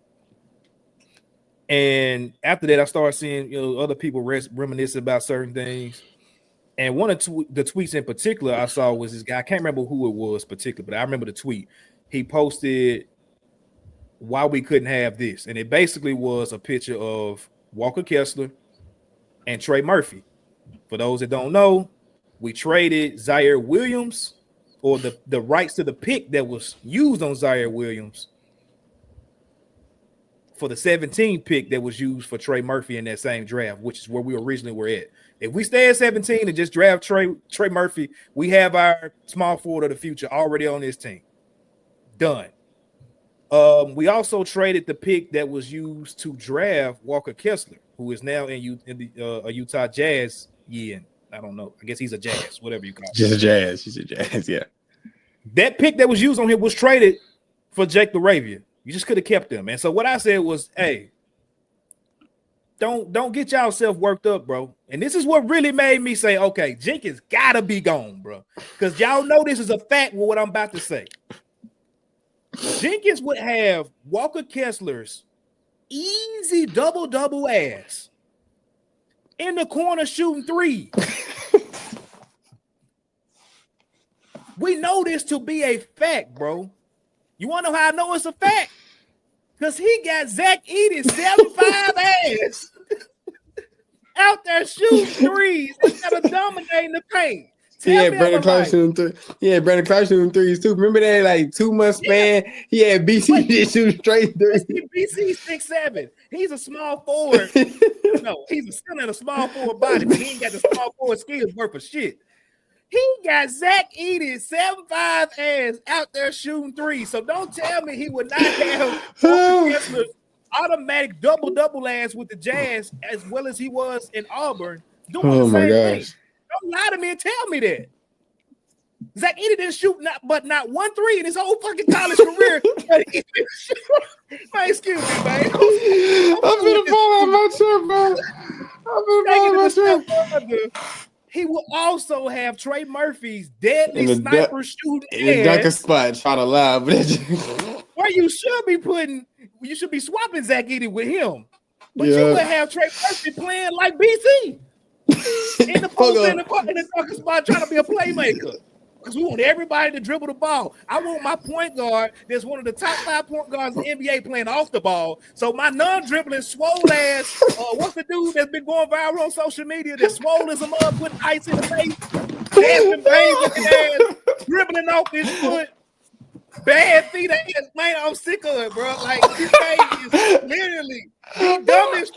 And after that, I started seeing other people reminiscing about certain things. And one of the tweets in particular I saw was this guy. I can't remember who it was particularly, but I remember the tweet. He posted why we couldn't have this, and it basically was a picture of Walker Kessler and Trey Murphy. For those that don't know, we traded Zaire Williams, or the rights to the pick that was used on Zaire Williams, for the 17 pick that was used for Trey Murphy in that same draft, which is where we originally were at. If we stay at 17 and just draft Trey Murphy, we have our small forward of the future already on this team. Done. We also traded the pick that was used to draft Walker Kessler, who is now in the Utah Jazz. Yeah, I don't know. I guess he's a Jazz, whatever you call it. Just a Jazz. He's a Jazz, yeah. That pick that was used on him was traded for Jake LaRavia. You just could have kept them. And so what I said was, hey, don't get yourself worked up, bro. And this is what really made me say, okay, Jenkins gotta be gone, bro. Because y'all know this is a fact with what I'm about to say. Jenkins would have Walker Kessler's easy double ass in the corner shooting three. We know this to be a fact, bro. You want to know how I know it's a fact? Because he got Zach Edey's 7'5" ass out there shooting threes instead of dominating the paint. Brandon Clark shooting three. Yeah, Brandon Clark shooting threes too. Remember that like 2 month span? He had BC just shooting straight threes. BC 6'7". He's a small forward. No, he's still in a small forward body, but he ain't got the small forward skills worth of shit. He got Zach Edey's 7'5" ass out there shooting threes. So don't tell me he would not have Walker Kessler's automatic double ass with the Jazz as well as he was in Auburn doing the same thing. Don't lie to me and tell me that. Zach Edey didn't shoot not 1 3 in his whole fucking college career. Man, excuse me, man. I'm gonna fall out my shirt, bro. I'm gonna fall out my shirt. He will also have Trey Murphy's deadly sniper shooting in the dunker spot, trying to lie. Where you should be swapping Zach Edey with him. But you would have Trey Murphy playing like BC. In the post in the dunker spot trying to be a playmaker. Because we want everybody to dribble the ball. I want my point guard that's one of the top 5 point guards in the NBA playing off the ball. So my non-dribbling swole ass, what's the dude that's been going viral on social media that swole as a mug, putting ice in the face, dancing bang with his ass, dribbling off his foot, bad feet ass. Man, I'm sick of it, bro. Like, this guy is literally the dumbest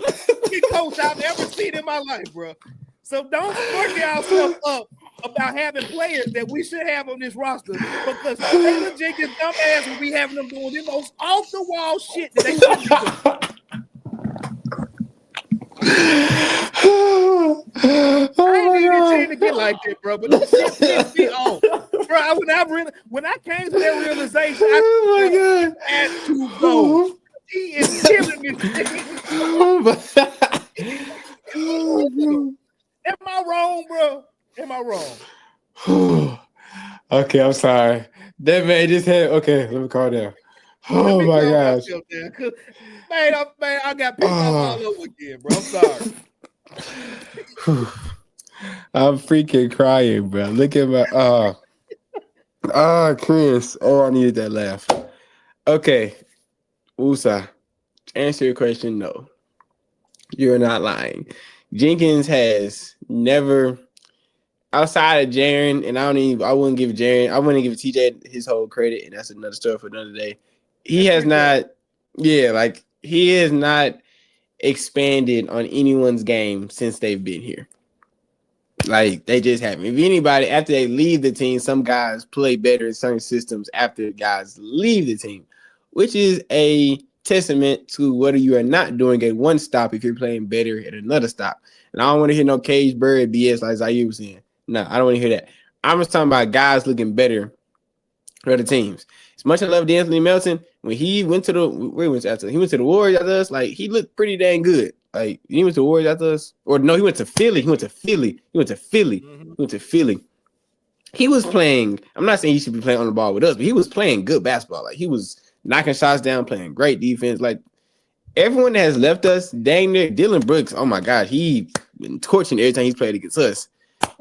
coach I've ever seen in my life, bro. So don't work yourself up about having players that we should have on this roster because Taylor Jenkins dumbass will be having them doing the most off the wall shit that they should be doing. I ain't even trying to get like that, bro. But this shit pissed me off, bro. When I came to that realization, I had to go. He is killing me. Am I wrong, bro? Am I wrong? Okay, I'm sorry. That man just had. Okay, let me calm down. Oh my gosh, man, I got picked up all over again, bro. I'm sorry. I'm freaking crying, bro. Look at my Chris. Oh, I needed that laugh. Okay, Usa, to answer your question, no, you're not lying. Jenkins has never, outside of Jaren, and I wouldn't give TJ his whole credit, and that's another story for another day. He has not expanded on anyone's game since they've been here. Like, they just haven't. If anybody, after they leave the team, some guys play better in certain systems after guys leave the team, which is a testament to whether you are not doing at one stop if you're playing better at another stop. And I don't want to hear no cage bird BS like Zaire was saying. No, I don't want to hear that. I'm just talking about guys looking better for other teams. As much as I love D'Anthony Melton, when he went to the Warriors after us, like, he looked pretty dang good. Like, he went to the Warriors after us, or no, he went to Philly. He went to Philly. He was playing. I'm not saying he should be playing on the ball with us, but he was playing good basketball. Like, he was knocking shots down, playing great defense. Like, everyone that has left us, dang near Dylan Brooks. Oh my gosh, he been torching every time he's played against us.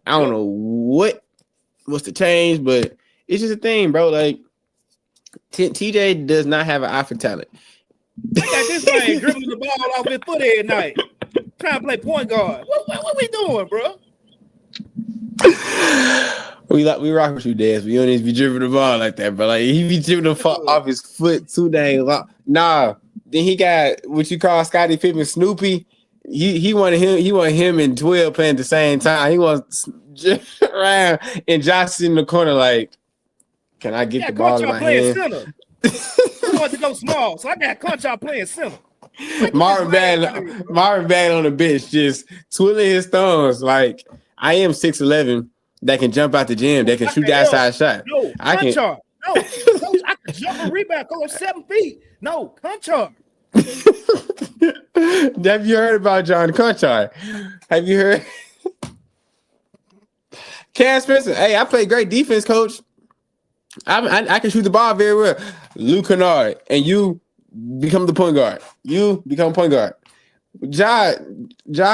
I don't know what's the change, but it's just a thing, bro. Like TJ does not have an eye for talent. I got this man dribbling the ball off his foot every night, trying to play point guard. What we doing, bro? We rock with you, Dez. We don't need to be dribbling the ball like that, bro. Like he be dribbling the ball off his foot too dang long. Nah, then he got what you call Scottie Pippen, Snoopy. He wanted him and 12 playing at the same time. He wants around and Josh in the corner like, can I get the ball in my hand? Center. I want to go small, so I got Conchar playing center. Marvin Bagley on the bench, just twiddling his thumbs like I am 6'11", that can jump out the gym, that can shoot the outside shot. No, Conchar. No, I can jump a rebound, go 7 feet. No, Conchar. Have you heard about John Conchar? Have you heard? Cam Spencer, hey, I play great defense, coach. I can shoot the ball very well. Luke Kennard, and you become the point guard. You become point guard. John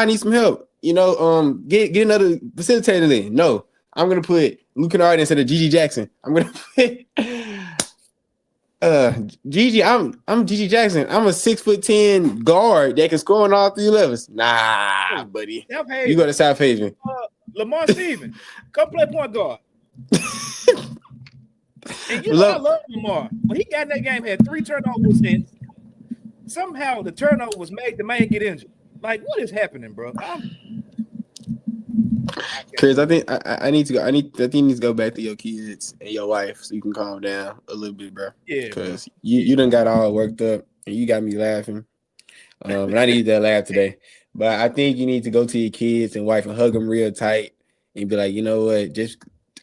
needs some help. You know, get another facilitator in. No, I'm gonna put Luke Kennard instead of Gigi Jackson. I'm gonna put Gigi. I'm Gigi Jackson. I'm a 6'10" guard that can score on all 3 levels. Nah, buddy. You go to South Haven. Lamar Stevens, come play point guard. And you know I love Lamar. When he got in that game, had 3 turnovers, and somehow the turnover was made the man get injured. Like, what is happening, bro? Chris, I think I need to go. I think you need to go back to your kids and your wife so you can calm down a little bit, bro. Yeah, because you done got all worked up and you got me laughing. And I need that laugh today. But I think you need to go to your kids and wife and hug them real tight and be like, you know what,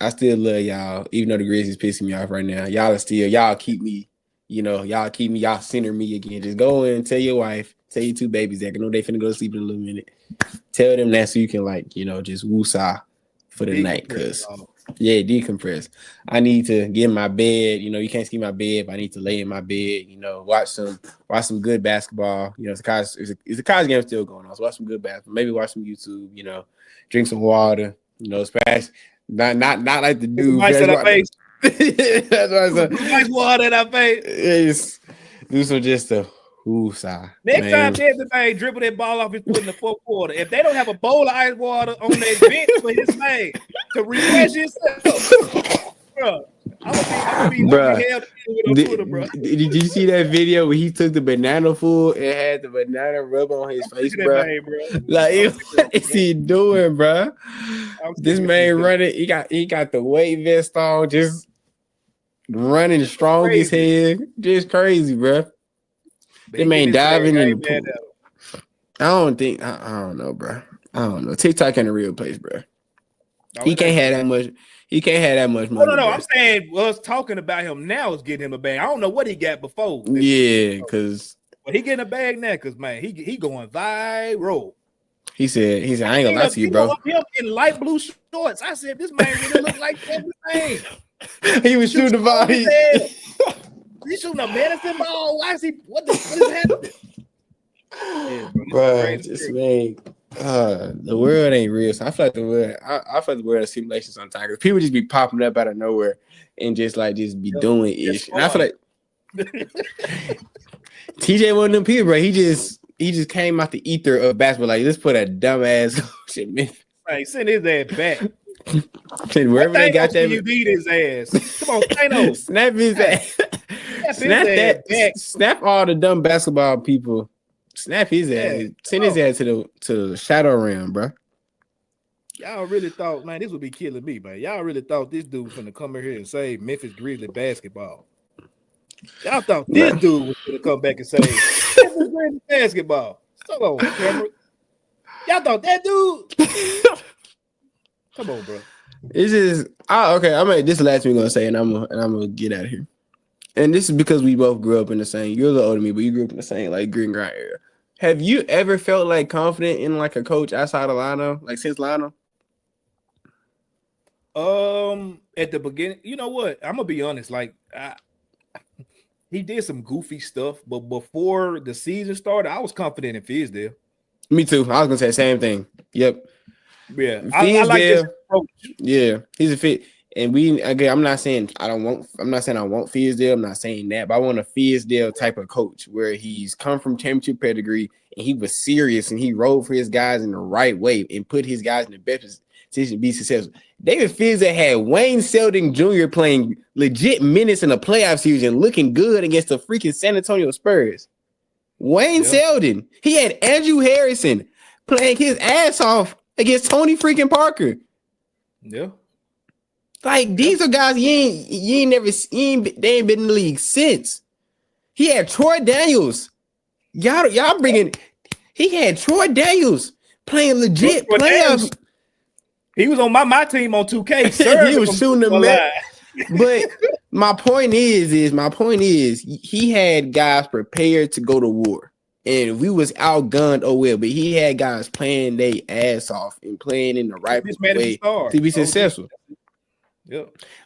I still love y'all, even though the Grizzlies pissing me off right now. Y'all keep me, y'all center me again. Just go and tell your wife, tell your 2 babies that I know they finna go to sleep in a little minute. Tell them that so you can just woosah for the night. Cause decompress. I need to get in my bed. You can't see my bed, but I need to lay in my bed, watch some good basketball. It's a college game still going on. So watch some good basketball. Maybe watch some YouTube, drink some water, splash. Not like the dude. Ice in our face. That's what I said. Ice water in our face. Yes. Do some just a woosah. Next time they dribble that ball off his foot in the 4th quarter, if they don't have a bowl of ice water on their bench for his man to refresh himself, bro. I'm gonna be held with Twitter, bro. Did you see that video where he took the banana food and had the banana rub on his face, bro? Like, what is he doing, bro? This man running. He got the weight vest on, just running strong as hell. Just crazy, bro. This man diving in the pool. I don't know, bro. I don't know. TikTok ain't a real place, bro. He can't have that much. He can't have that much money. No. I'm saying us talking about him now is getting him a bag. I don't know what he got before. Yeah, because but he getting a bag now because man, he going viral. He said, I ain't gonna lie to you, bro. Him in light blue shorts. I said, this man really look like everything. He was shooting the ball. He's shooting a medicine ball. Why is he? What is happening? Bro, just man. The world ain't real. So I feel like the world. I feel like the world is simulation sometimes. Because people just be popping up out of nowhere and just be doing ish. And I feel like TJ one of them people, bro. He just came out the ether of basketball. Like, let's put a dumbass shit, man. Hey, send his ass back. Wherever they got that, you beat his ass. Come on, Thanos. Snap his ass. Snap that. Back. Snap all the dumb basketball people. Snap his ass. Send his ass to the shadow realm, bro. Y'all really thought, man, this would be killing me, man. Y'all really thought this dude was gonna come in here and save Memphis Grizzlies basketball. Y'all thought this dude was gonna come back and save Memphis Grizzlies basketball. Come on, camera. Y'all thought that dude. Come on, bro. It's just okay. This is the last thing I'm gonna say, and I'm gonna get out of here. And this is because we both grew up in the same. You're a little older than me, but you grew up in the same green grind area. Have you ever felt confident in a coach outside of Lionel, since Lionel? At the beginning, you know what? I'm gonna be honest. he did some goofy stuff, but before the season started, I was confident in Fizdale. Me too. I was gonna say the same thing. Yep. Yeah, I like this approach. Yeah, he's a fit. And I'm not saying I want Fizdale. I'm not saying that, but I want a Fizdale type of coach where he's come from championship pedigree and he was serious and he rode for his guys in the right way and put his guys in the best position to be successful. David Fizdale had Wayne Selden Jr. playing legit minutes in a playoff series and looking good against the freaking San Antonio Spurs. Wayne Selden. He had Andrew Harrison playing his ass off against Tony freaking Parker. Yeah. Like, these are guys they ain't been in the league since. He had Troy Daniels. Y'all bringing. He had Troy Daniels playing legit playoffs. He was on my team on 2K. Sir, he was shooting the man. But my point is he had guys prepared to go to war. And we was outgunned, but he had guys playing their ass off and playing in the right way to be successful. Yeah.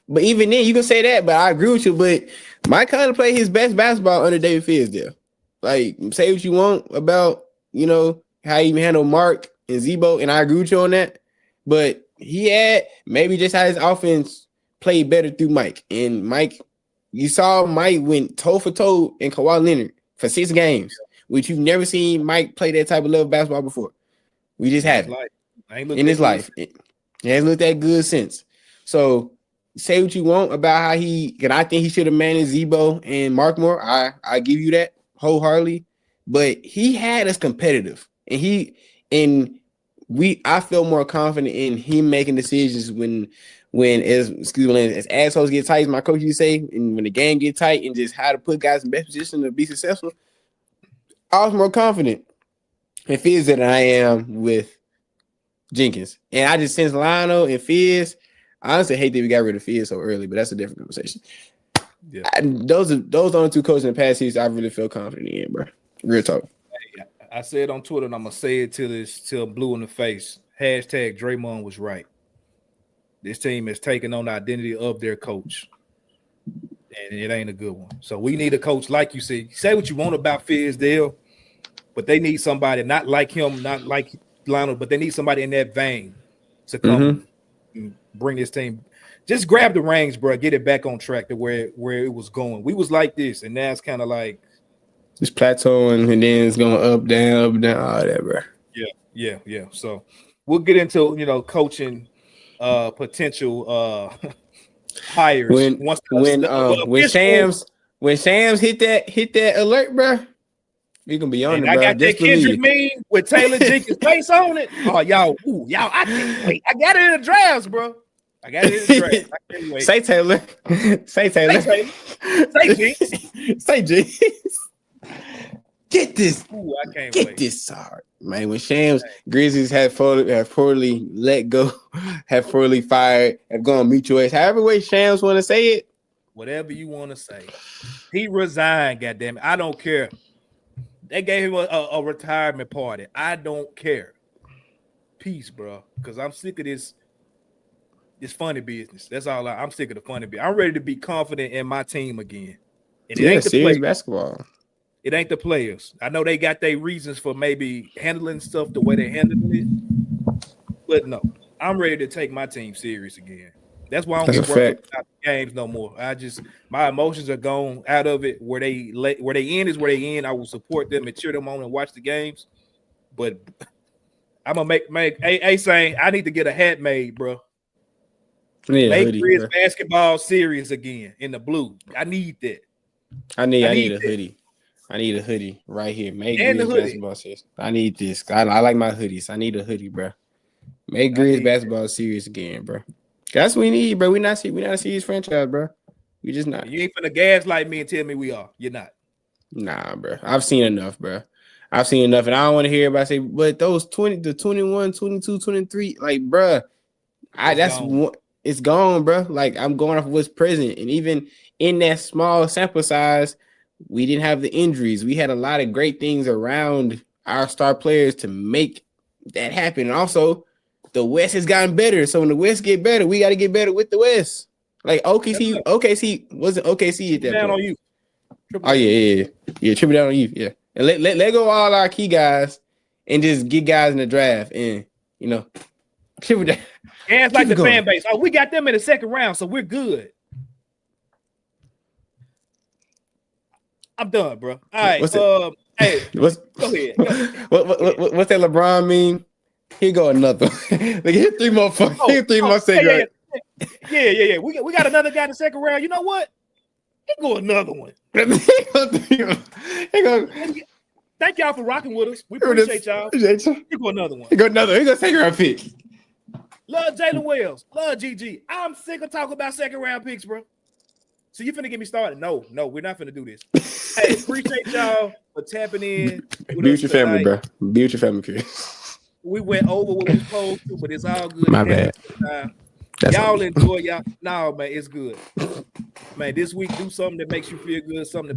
But even then, you can say that, but I agree with you. But Mike kind of played his best basketball under David Fizdale. Like, say what you want about, how he handled Mark and Zebo, and I agree with you on that. But he had maybe just how his offense played better through Mike. And Mike, you saw Mike went toe for toe in Kawhi Leonard for 6 games, which you've never seen Mike play that type of level of basketball before. We just haven't. In his life. It hasn't looked that good since. So say what you want about how I think he should have managed Zebo and Mark more. I give you that wholeheartedly. But he had us competitive. I feel more confident in him making decisions as assholes get tight, as my coach used to say, and when the game get tight and just how to put guys in best position to be successful. I was more confident in Fizz than I am with Jenkins. And I just sense Lionel and Fizz. I honestly hate that we got rid of Fizz so early, but that's a different conversation. Yeah. Those are the only 2 coaches in the past season I really feel confident in, bro. Real talk. I said on Twitter, and I'm gonna say it till blue in the face. Hashtag Draymond was right. This team has taken on the identity of their coach, and it ain't a good one. So we need a coach, like you said. Say what you want about Fizdale, but they need somebody not like him, not like Lionel, but they need somebody in that vein to come and bring this team. Just grab the reins, bro. Get it back on track to where it was going. We was like this, and now it's kind of like it's plateauing, and then it's going up, down, all that, bro. Yeah. So we'll get into coaching potential hires when Shams hit that alert, bro. We gonna be on it, bro. I got that Kendrick meme with Taylor Jenkins' face on it. Oh, y'all, I can't wait. I got it in the drafts, bro. I can't wait. Say Taylor. Say Taylor. Say Jinx. Say Jinx. Get this. Ooh, I can't get wait. this hard, man. When Shams Grizzlies have poorly let go, have poorly fired, have gone mutual ways. However way Shams want to say it. Whatever you want to say. He resigned, goddamn it. I don't care. They gave him a retirement party. I don't care. Peace, bro. Because I'm sick of this funny business. That's all. I'm sick of the funny business. I'm ready to be confident in my team again. And it ain't the serious basketball. It ain't the players. I know they got their reasons for maybe handling stuff the way they handled it. But no, I'm ready to take my team serious again. That's why I don't get worried about the games no more. My emotions are gone out of it. Where they end is where they end. I will support them and cheer them on and watch the games. But I'm gonna make saying I need to get a hat made, bro. Yeah, make Grizz basketball series again in the blue. I need that. I need a hoodie. I need a hoodie right here. Make Grizz basketball series. I need this. I like my hoodies. I need a hoodie, bro. Make Grizz basketball series again, bro. That's what we need, bro. We're not a serious franchise, bro. We just not. You ain't finna gaslight me and tell me we are. You're not. Nah, bro. I've seen enough, bro. I've seen enough, and I don't want to hear everybody say, but those 21, 22, 23, like, bro, it's gone, bro. Like, I'm going off of what's present, and even in that small sample size, we didn't have the injuries. We had a lot of great things around our star players to make that happen. And also, the West has gotten better. So when the West get better, we got to get better with the West. Like OKC wasn't OKC at that point. On you. Yeah. Triple down on youth. Yeah, and let go all our key guys and just get guys in the draft and triple down. And it's like the fan base. Oh, we got them in the second round, so we're good. I'm done, bro. All right. Go ahead. What's that LeBron meme? Here go another. Like, hit 3 more. Hit 3 more second. Yeah. We got another guy in the second round. You know what? Here go another one. Thank y'all for rocking with us. We appreciate y'all. Here go another one. Here go second round pick. Love Jalen Wells. Love GG. I'm sick of talking about second round picks, bro. So you finna get me started? No, we're not finna do this. Hey, appreciate y'all for tapping in. Be with your family, bro. Be with your family, Chris. We went over what we was supposed to, but it's all good. My bad. Y'all enjoy y'all. No, man, it's good. Man, this week do something that makes you feel good. Do something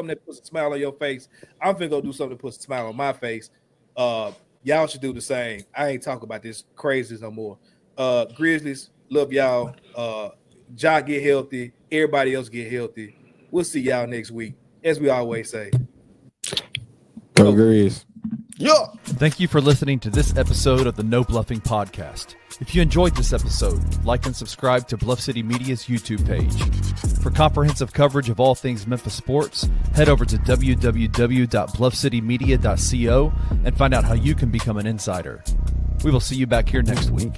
that puts a smile on your face. I'm finna go do something that puts a smile on my face. Y'all should do the same. I ain't talking about this craziness no more. Grizzlies, love y'all. Ja get healthy. Everybody else get healthy. We'll see y'all next week, as we always say. Go Grizz. Yo. Thank you for listening to this episode of the No Bluffing Podcast. If you enjoyed this episode, like and subscribe to Bluff City Media's YouTube page. For comprehensive coverage of all things Memphis sports, head over to www.bluffcitymedia.co and find out how you can become an insider. We will see you back here next week.